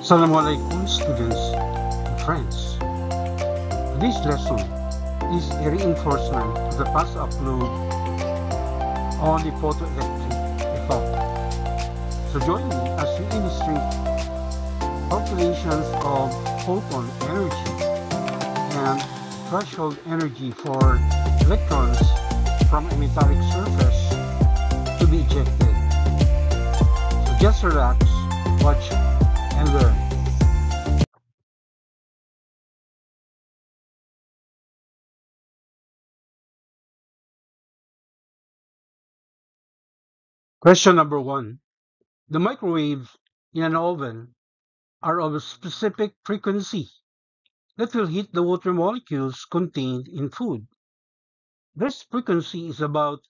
Assalamualaikum students and friends. This lesson is a reinforcement of the past upload on the photoelectric effect. So join me as we illustrate calculations of photon energy and threshold energy for electrons from a metallic surface to be ejected. So just relax, watch, and learn. Question number 1. The microwaves in an oven are of a specific frequency that will hit the water molecules contained in food. This frequency is about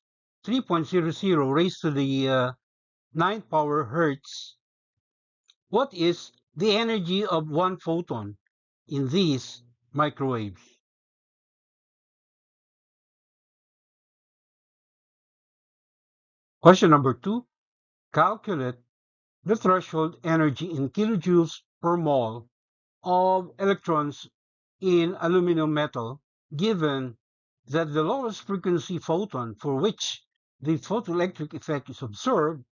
3.00 raised to the 9th power hertz. What is the energy of one photon in these microwaves? Question number 2. Calculate the threshold energy in kilojoules per mole of electrons in aluminum metal, given that the lowest frequency photon for which the photoelectric effect is observed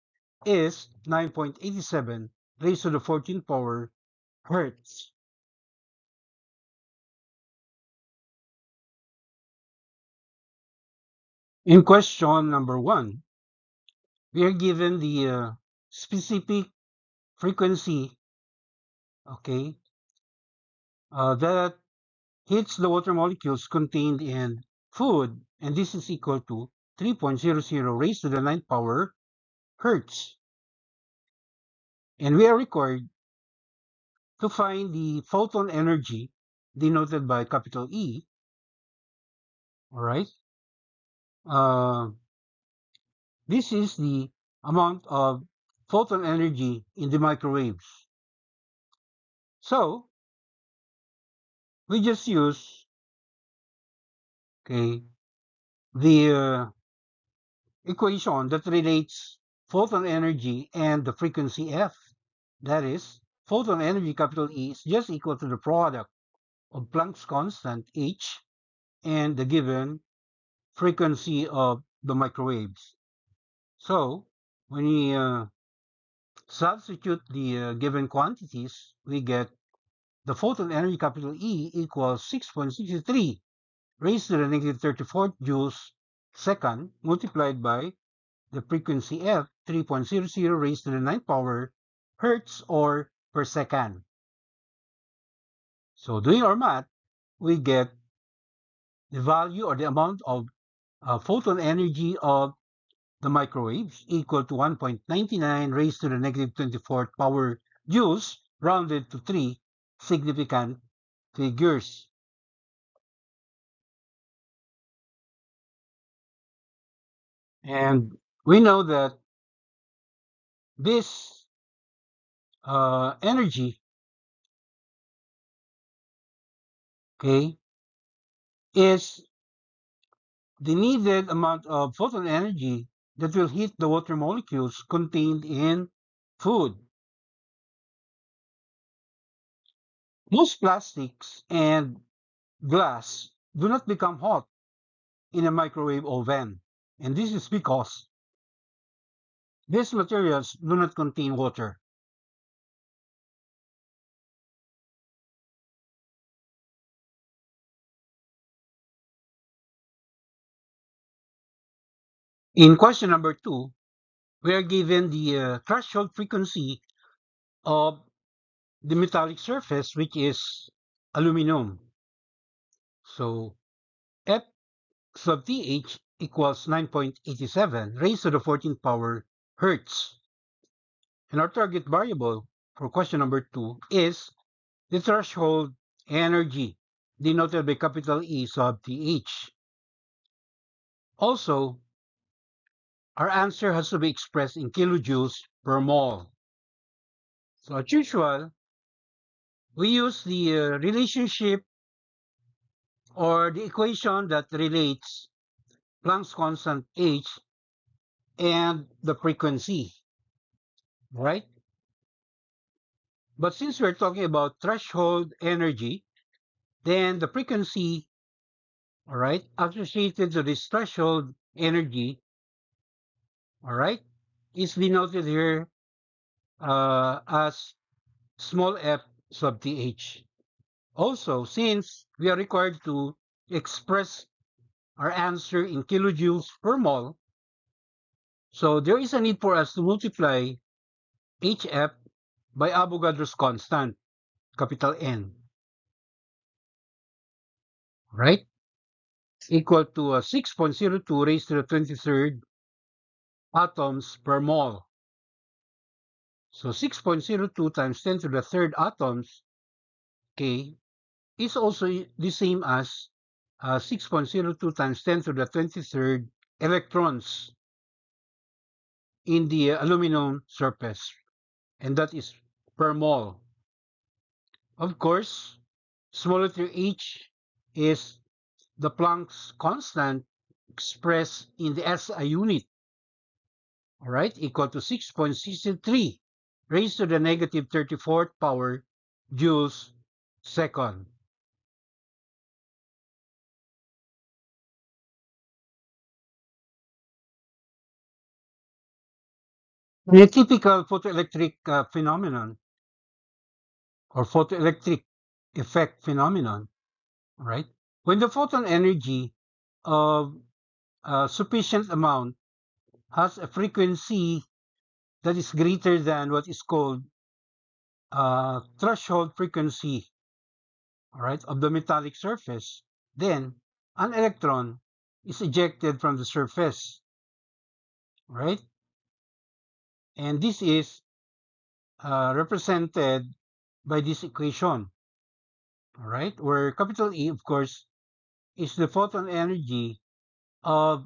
is 9.87 raised to the 14th power hertz. In question number 1, we are given the specific frequency, okay, that hits the water molecules contained in food, and this is equal to 3.00 raised to the 9th power hertz. And we are required to find the photon energy denoted by capital E. All right. This is the amount of photon energy in the microwaves. So we just use the equation that relates photon energy and the frequency F. That is, photon energy capital E is just equal to the product of Planck's constant H and the given frequency of the microwaves. So when we substitute the given quantities, we get the photon energy capital E equals 6.63 raised to the negative 34th joules second multiplied by the frequency F, 3.00 raised to the 9th power hertz or per second. So doing our math, we get the value or the amount of photon energy of the microwaves equal to 1.99 raised to the negative 24th power joules rounded to 3 significant figures. And we know that this energy, is the needed amount of photon energy that will hit the water molecules contained in food. Most plastics and glass do not become hot in a microwave oven, and this is because these materials do not contain water. In question number 2, we are given the threshold frequency of the metallic surface, which is aluminum. So F sub Th equals 9.87 raised to the 14th power hertz. And our target variable for question number 2 is the threshold energy, denoted by capital E sub Th. Also, our answer has to be expressed in kilojoules per mole. So as usual, we use the relationship or the equation that relates Planck's constant H and the frequency, right? But since we're talking about threshold energy, then the frequency, all right, associated to this threshold energy, all right, is denoted here as small f sub th. Also, since we are required to express our answer in kilojoules per mole, so there is a need for us to multiply hf by Avogadro's constant, capital N, right? Equal to 6.02 raised to the 23rd atoms per mole. So 6.02 times 10 to the third atoms, okay, is also the same as 6.02 times 10 to the 23rd electrons in the aluminum surface, and that is per mole. Of course, small letter h is the Planck's constant expressed in the SI unit, all right, equal to 6.63 raised to the negative 34th power joules second. In a typical photoelectric phenomenon or photoelectric effect phenomenon, right? When the photon energy of a sufficient amount has a frequency that is greater than what is called threshold frequency, all right, of the metallic surface, then an electron is ejected from the surface, right? And this is represented by this equation, all right, where capital E, of course, is the photon energy of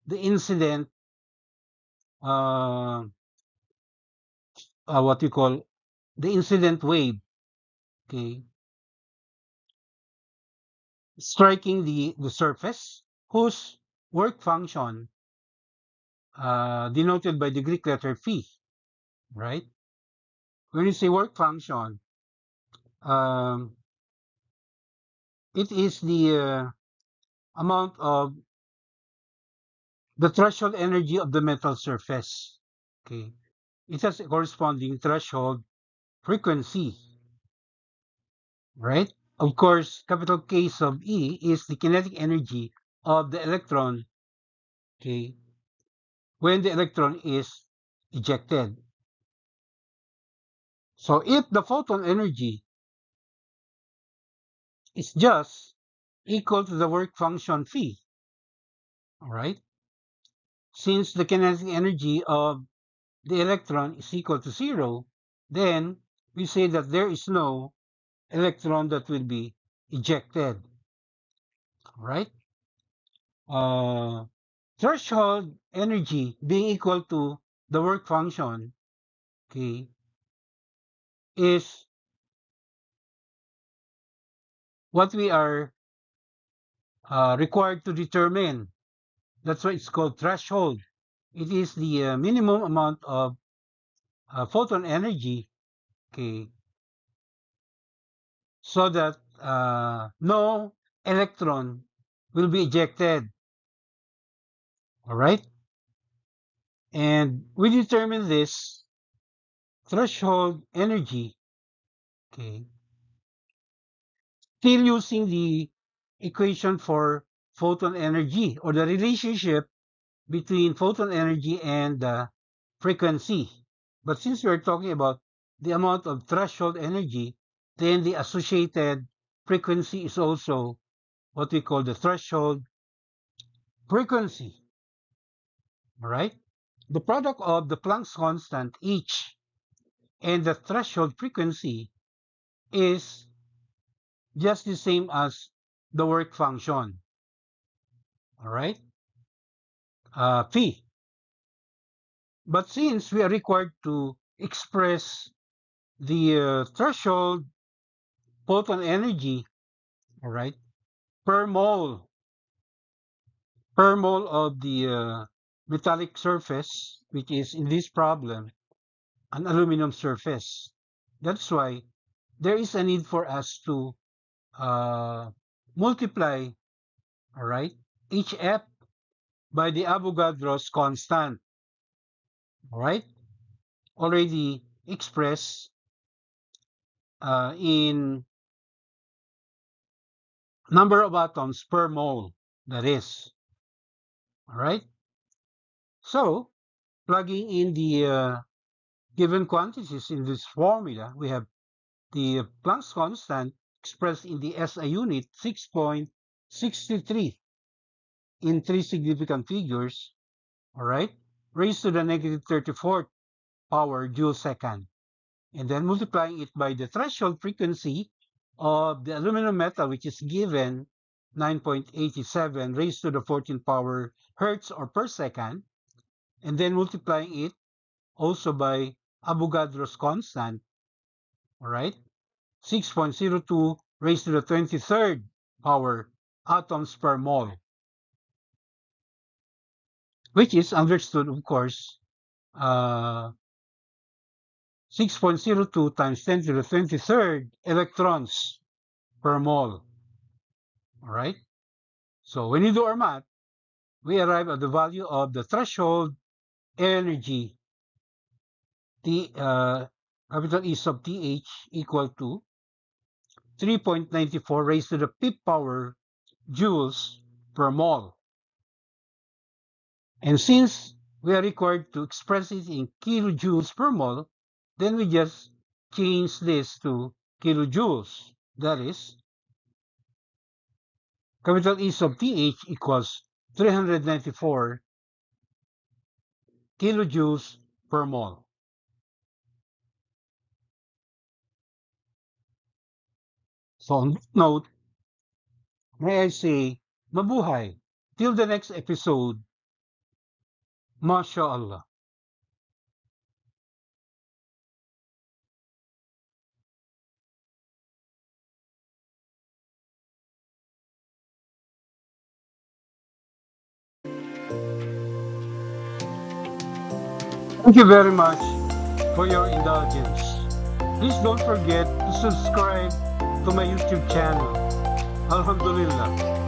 the incident, uh, what we call the incident wave, okay, striking the surface, whose work function, denoted by the Greek letter phi, right? When you say work function, um, it is the amount of the threshold energy of the metal surface. Okay, it has a corresponding threshold frequency, right? Of course, capital K sub E is the kinetic energy of the electron, okay, when the electron is ejected. So if the photon energy is just equal to the work function phi, all right, since the kinetic energy of the electron is equal to zero, then we say that there is no electron that will be ejected, right? Uh, Threshold energy being equal to the work function, okay, is what we are required to determine. That's why it's called threshold. It is the minimum amount of photon energy, okay, so that no electron will be ejected. All right. And we determine this threshold energy, okay, still using the equation for photon energy or the relationship between photon energy and the frequency. But since we're talking about the amount of threshold energy, then the associated frequency is also what we call the threshold frequency. All right. The product of the Planck's constant H and the threshold frequency is just the same as the work function. All right. Phi. But since we are required to express the threshold photon energy, all right, per mole, per mole of the metallic surface, which is in this problem, an aluminum surface. That's why there is a need for us to multiply, all right, hf by the Avogadro's constant, all right, already expressed in number of atoms per mole, that is, all right. So plugging in the given quantities in this formula, we have the Planck's constant expressed in the SI unit 6.63 in three significant figures, all right, raised to the negative 34th power joule second, and then multiplying it by the threshold frequency of the aluminum metal, which is given 9.87 raised to the 14th power hertz or per second, and then multiplying it also by Avogadro's constant, all right, 6.02 raised to the 23rd power atoms per mole, which is understood, of course, 6.02 times 10 to the 23rd electrons per mole. All right. So when you do our math, we arrive at the value of the threshold energy, capital E sub TH equal to 3.94 raised to the 5th power joules per mole. And since we are required to express it in kilojoules per mole, then we just change this to kilojoules. That is, capital E sub TH equals 394 kilojoules per mole. So on that note, may I say, mabuhay. Till the next episode, MashaAllah. Thank you very much for your indulgence. Please don't forget to subscribe to my YouTube channel. Alhamdulillah.